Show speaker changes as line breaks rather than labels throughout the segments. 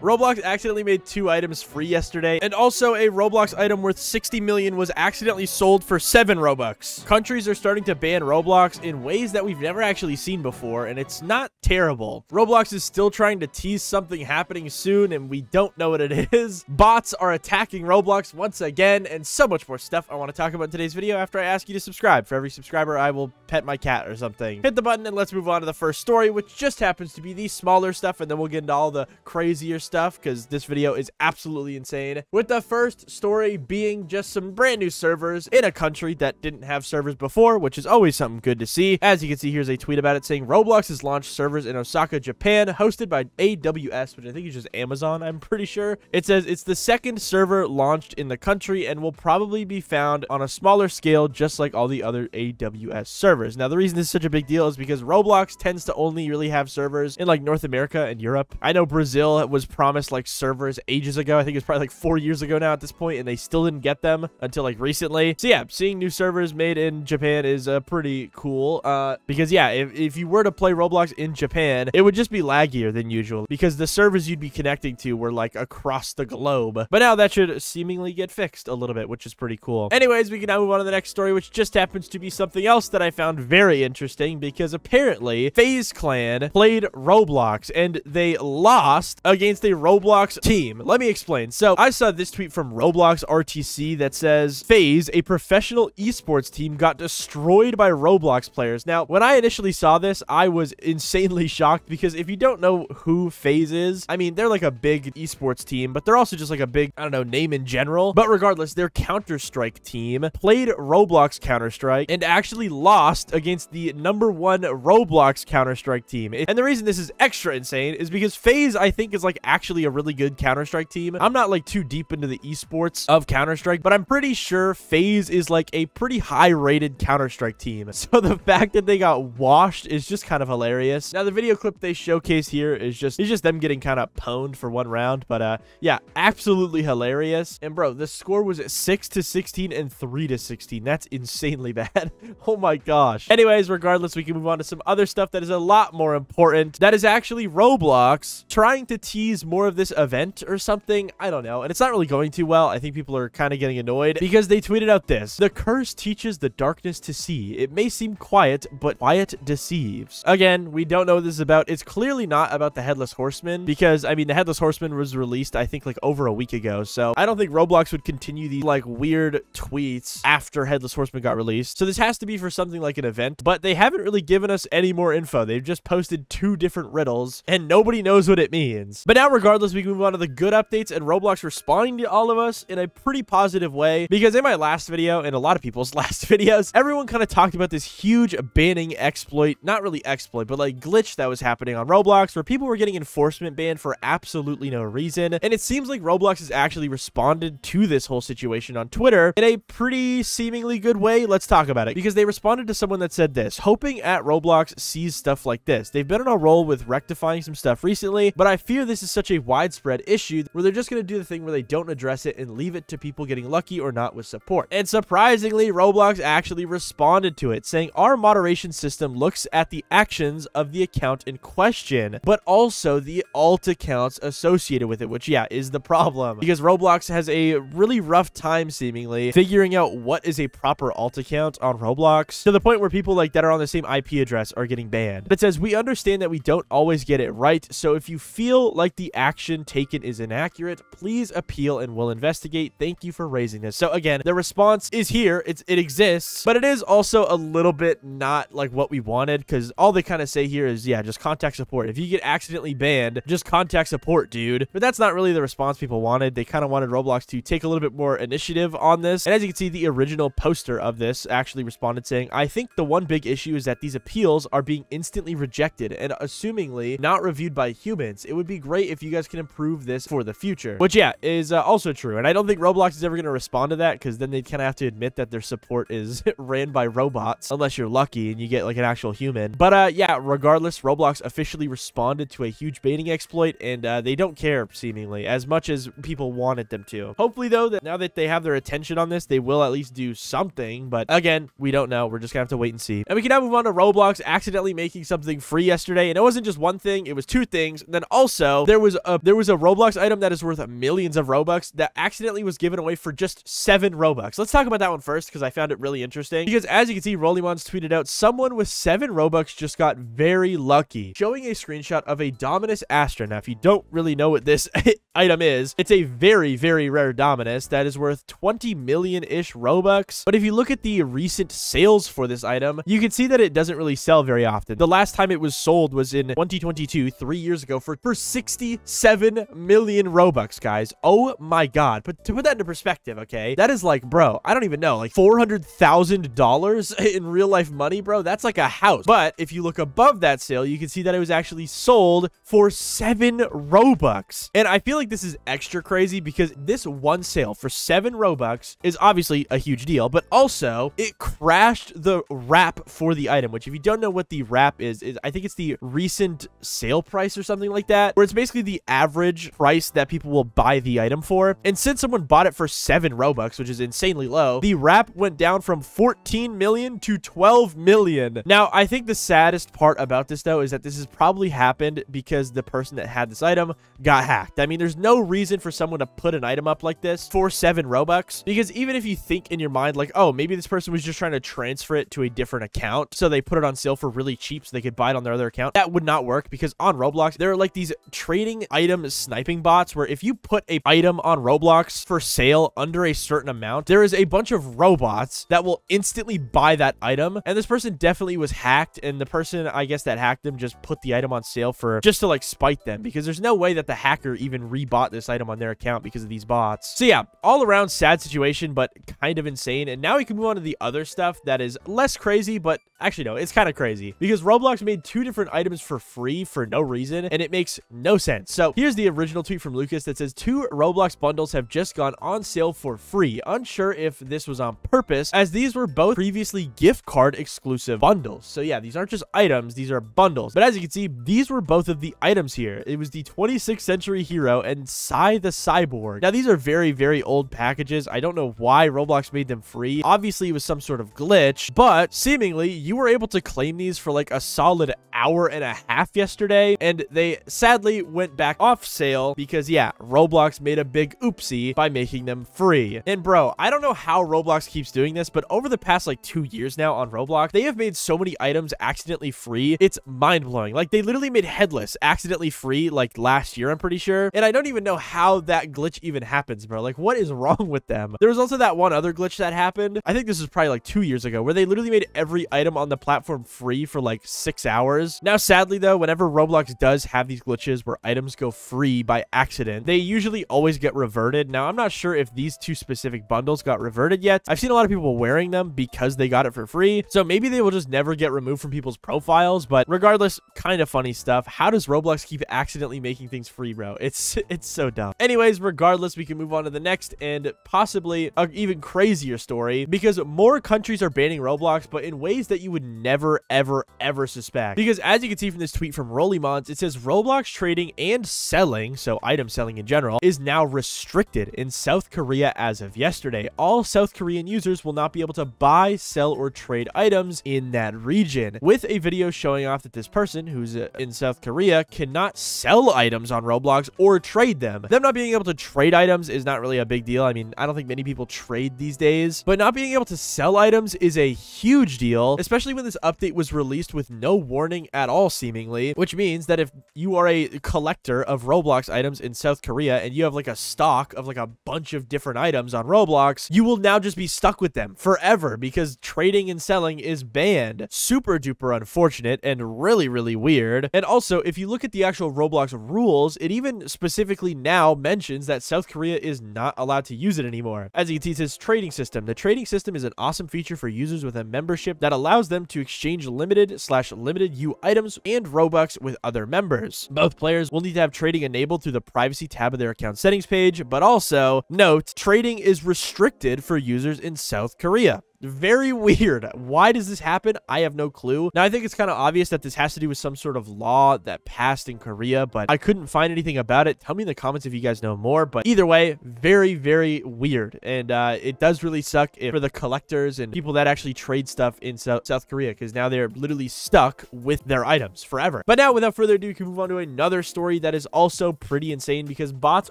Roblox accidentally made 2 items free yesterday, and also a Roblox item worth 60 million was accidentally sold for 7 Robux. Countries are starting to ban Roblox in ways that we've never actually seen before, and it's not terrible. Roblox is still trying to tease something happening soon, and we don't know what it is. Bots are attacking Roblox once again, and so much more stuff I want to talk about in today's video after I ask you to subscribe. For every subscriber, I will pet my cat or something. Hit the button and let's move on to the first story, which just happens to be the smaller stuff, and then we'll get into all the crazier stuff because this video is absolutely insane. With the first story being just some brand new servers in a country that didn't have servers before, which is always something good to see. As you can see, here's a tweet about it saying Roblox has launched servers in Osaka, Japan, hosted by AWS, which I think is just Amazon, I'm pretty sure. It says it's the second server launched in the country and will probably be found on a smaller scale, just like all the other AWS servers. Now, the reason this is such a big deal is because Roblox tends to only really have servers in like North America and Europe. I know Brazil was promised like servers ages ago. I think it was probably like 4 years ago now at this point, and they still didn't get them until like recently. So yeah, seeing new servers made in Japan is pretty cool because yeah, if you were to play Roblox in Japan, it would just be laggier than usual because the servers you'd be connecting to were like across the globe. But now that should seemingly get fixed a little bit, which is pretty cool. Anyways, we can now move on to the next story, which just happens to be something else that I found very interesting because apparently FaZe Clan played Roblox and they lost against a Roblox team. Let me explain. So I saw this tweet from Roblox RTC that says FaZe, a professional esports team, got destroyed by Roblox players. Now, when I initially saw this, I was insanely shocked because if you don't know who FaZe is, I mean, they're like a big esports team, but they're also just like a big, I don't know, name in general. But regardless, their Counter-Strike team played Roblox Counter-Strike and actually lost against the #1 Roblox Counter-Strike team. And the reason this is extra insane is because FaZe, I think, is like actually a really good Counter-Strike team. I'm not like too deep into the esports of Counter-Strike, but I'm pretty sure FaZe is like a pretty high-rated Counter-Strike team. So the fact that they got washed is just kind of hilarious. Now, the video clip they showcase here is just them getting kind of pwned for 1 round, but yeah, absolutely hilarious. And bro, the score was 6-16 and 3-16. That's insanely bad. Oh my gosh. Anyways, regardless, we can move on to some other stuff that is a lot more important. That is actually Roblox trying to tease more of this event or something. I don't know. And it's not really going too well. I think people are kind of getting annoyed because they tweeted out this: the curse teaches the darkness to see. It may seem quiet, but quiet deceives. Again, we don't know what this is about. It's clearly not about the Headless Horseman because, I mean, the Headless Horseman was released, I think, like over a week ago. So I don't think Roblox would continue these like weird tweets after Headless Horseman got released. So this has to be for something like an event, but they haven't really given us any more info. They've just posted 2 different riddles and nobody knows what it means. But now, regardless, we can move on to the good updates and Roblox responding to all of us in a pretty positive way, because in my last video and a lot of people's last videos, everyone kind of talked about this huge banning exploit, not really exploit, but like glitch that was happening on Roblox where people were getting enforcement banned for absolutely no reason. And it seems like Roblox has actually responded to this whole situation on Twitter in a pretty seemingly good way. Let's talk about it, because they responded to someone that said this: hoping at Roblox sees stuff like this. They've been on a roll with rectifying some stuff recently, but I fear this is such a widespread issue where they're just going to do the thing where they don't address it and leave it to people getting lucky or not with support. And surprisingly, Roblox actually responded to it, saying our moderation system looks at the actions of the account in question, but also the alt accounts associated with it, which yeah, is the problem, because Roblox has a really rough time seemingly figuring out what is a proper alt account on Roblox, to the point where people like that are on the same IP address are getting banned. It says, we understand that we don't always get it right, so if you feel like the action taken is inaccurate, please appeal and we'll investigate. Thank you for raising this. So again, the response is here. It exists, but it is also a little bit not like what we wanted, because all they kind of say here is, yeah, just contact support. If you get accidentally banned, just contact support, dude. But that's not really the response people wanted. They kind of wanted Roblox to take a little bit more initiative on this. And as you can see, the original poster of this actually responded saying, I think the one big issue is that these appeals are being instantly rejected and assumingly not reviewed by humans. It would be great if you guys can improve this for the future, which yeah, is also true. And I don't think Roblox is ever going to respond to that, because then they'd kind of have to admit that their support is ran by robots, unless you're lucky and you get like an actual human. But yeah, regardless, Roblox officially responded to a huge baiting exploit, and they don't care seemingly as much as people wanted them to. Hopefully though, that now that they have their attention on this, they will at least do something. But again, we don't know. We're just gonna have to wait and see. And we can now move on to Roblox accidentally making something free yesterday. And it wasn't just one thing, it was 2 things. And then also there was was a Roblox item that is worth millions of Robux that accidentally was given away for just 7 Robux. Let's talk about that one first because I found it really interesting. Because as you can see, Rollymons tweeted out, someone with 7 Robux just got very lucky, showing a screenshot of a Dominus Astra. Now, if you don't really know what this item is, it's a very, very rare Dominus that is worth 20 million-ish Robux. But if you look at the recent sales for this item, you can see that it doesn't really sell very often. The last time it was sold was in 2022, 3 years ago, for 67 million Robux, guys. Oh my god. But to put that into perspective, okay, that is like, bro, I don't even know, like $400,000 in real life money, bro. That's like a house. But if you look above that sale, you can see that it was actually sold for 7 Robux. And I feel like this is extra crazy because this one sale for 7 Robux is obviously a huge deal, but also it crashed the wrap for the item, which if you don't know what the wrap is I think it's the recent sale price or something like that, where it's basically the average price that people will buy the item for. And since someone bought it for 7 Robux, which is insanely low, the wrap went down from 14 million to 12 million. Now, I think the saddest part about this, though, is that this has probably happened because the person that had this item got hacked. I mean, there's no reason for someone to put an item up like this for 7 Robux, because even if you think in your mind, like, oh, maybe this person was just trying to transfer it to a different account, so they put it on sale for really cheap so they could buy it on their other account, that would not work, because on Roblox, there are like these trading item sniping bots where if you put a item on Roblox for sale under a certain amount, there is a bunch of robots that will instantly buy that item. And this person definitely was hacked, and the person, I guess, that hacked them just put the item on sale for just to like spite them, because there's no way that the hacker even rebought this item on their account because of these bots. So yeah, all around sad situation, but kind of insane. And now we can move on to the other stuff that is less crazy, but actually no, it's kind of crazy because Roblox made 2 different items for free for no reason, and it makes no sense. So here's the original tweet from Lucas that says 2 Roblox bundles have just gone on sale for free. Unsure if this was on purpose, as these were both previously gift card exclusive bundles. So yeah, these aren't just items, these are bundles. But as you can see, these were both of the items here. It was the 26th Century Hero and Psy the Cyborg. Now these are very, very old packages. I don't know why Roblox made them free. Obviously it was some sort of glitch, but seemingly you were able to claim these for like a solid hour and a half yesterday, and they sadly went back off sale because yeah, Roblox made a big oopsie by making them free. And bro, I don't know how Roblox keeps doing this, but over the past like 2 years now on Roblox, they have made so many items accidentally free. It's mind-blowing. Like they literally made Headless accidentally free like last year, I'm pretty sure, and I don't even know how that glitch even happens, bro. Like what is wrong with them? There was also that one other glitch that happened, I think this was probably like 2 years ago, where they literally made every item on the platform free for like 6 hours. Now sadly though, whenever Roblox does have these glitches where items go free by accident, they usually always get reverted. Now I'm not sure if these 2 specific bundles got reverted yet. I've seen a lot of people wearing them because they got it for free, so maybe they will just never get removed from people's profiles. But regardless, kind of funny stuff. How does Roblox keep accidentally making things free, bro? It's so dumb. Anyways, regardless, we can move on to the next and possibly an even crazier story, because more countries are banning Roblox, but in ways that you would never, ever suspect. Because as you can see from this tweet from Rollymons, it says Roblox trading and selling, so item selling in general, is now restricted in South Korea as of yesterday. All South Korean users will not be able to buy, sell, or trade items in that region, with a video showing off that this person who's in South Korea cannot sell items on Roblox or trade them. Them not being able to trade items is not really a big deal. I mean, I don't think many people trade these days, but not being able to sell items is a huge deal, especially when this update was released with no warning at all, seemingly, which means that if you are a collector of Roblox items in South Korea and you have like a stock of like a bunch of different items on Roblox, you will now just be stuck with them forever because trading and selling is banned. Super duper unfortunate and really, really weird. And also, if you look at the actual Roblox rules, it even specifically now mentions that South Korea is not allowed to use it anymore. As you can see, it says trading system. The trading system is an awesome feature for users with a membership that allows them to exchange limited U items and Robux with other members. Both players will need to have trading enabled through the privacy tab of their account settings page, but also note, trading is restricted for users in South Korea. Very weird. Why does this happen? I have no clue. Now, I think it's kind of obvious that this has to do with some sort of law that passed in Korea, but I couldn't find anything about it. Tell me in the comments if you guys know more, but either way, very, very weird. And it does really suck for the collectors and people that actually trade stuff in South Korea, because now they're literally stuck with their items forever. But now, without further ado, we can move on to another story that is also pretty insane, because bots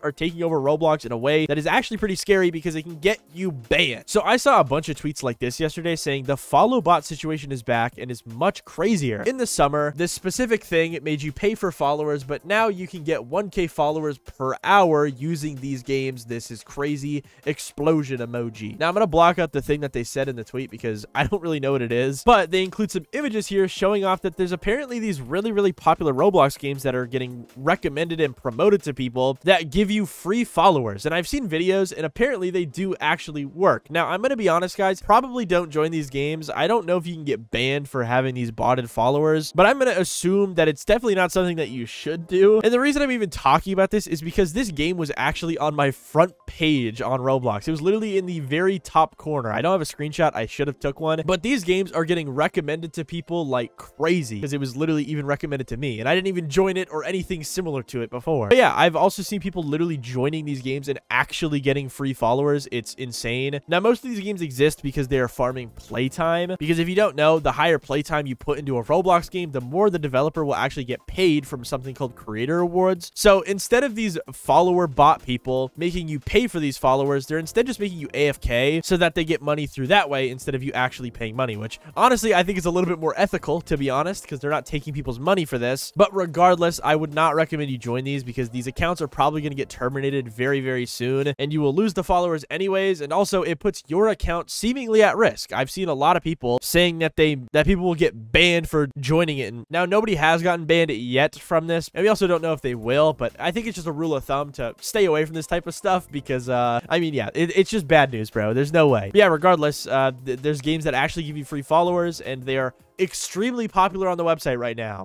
are taking over Roblox in a way that is actually pretty scary because they can get you banned. So I saw a bunch of tweets like this yesterday saying the follow bot situation is back and is much crazier. In the summer, this specific thing, it made you pay for followers, but now you can get 1K followers per hour using these games. This is crazy. Explosion emoji. Now I'm going to block out the thing that they said in the tweet because I don't really know what it is, but they include some images here showing off that there's apparently these really, really popular Roblox games that are getting recommended and promoted to people that give you free followers. And I've seen videos and apparently they do actually work. Now I'm going to be honest, guys, probably don't join these games. I don't know if you can get banned for having these botted followers, but I'm going to assume that it's definitely not something that you should do. And the reason I'm even talking about this is because this game was actually on my front page on Roblox. It was literally in the very top corner. I don't have a screenshot. I should have took one, but these games are getting recommended to people like crazy because it was literally even recommended to me and I didn't even join it or anything similar to it before. But yeah, I've also seen people literally joining these games and actually getting free followers. It's insane. Now, most of these games exist because they are farming playtime, because if you don't know, the higher playtime you put into a Roblox game, the more the developer will actually get paid from something called creator rewards. So instead of these follower bot people making you pay for these followers, they're instead just making you AFK so that they get money through that way instead of you actually paying money, which honestly I think is a little bit more ethical, to be honest, because they're not taking people's money for this. But regardless, I would not recommend you join these because these accounts are probably going to get terminated very, very soon and you will lose the followers anyways. And also it puts your account seemingly at risk. I've seen a lot of people saying that people will get banned for joining it. And now nobody has gotten banned yet from this. And we also don't know if they will, but I think it's just a rule of thumb to stay away from this type of stuff because, I mean, yeah, it's just bad news, bro. There's no way. But yeah, regardless, there's games that actually give you free followers and they are extremely popular on the website right now.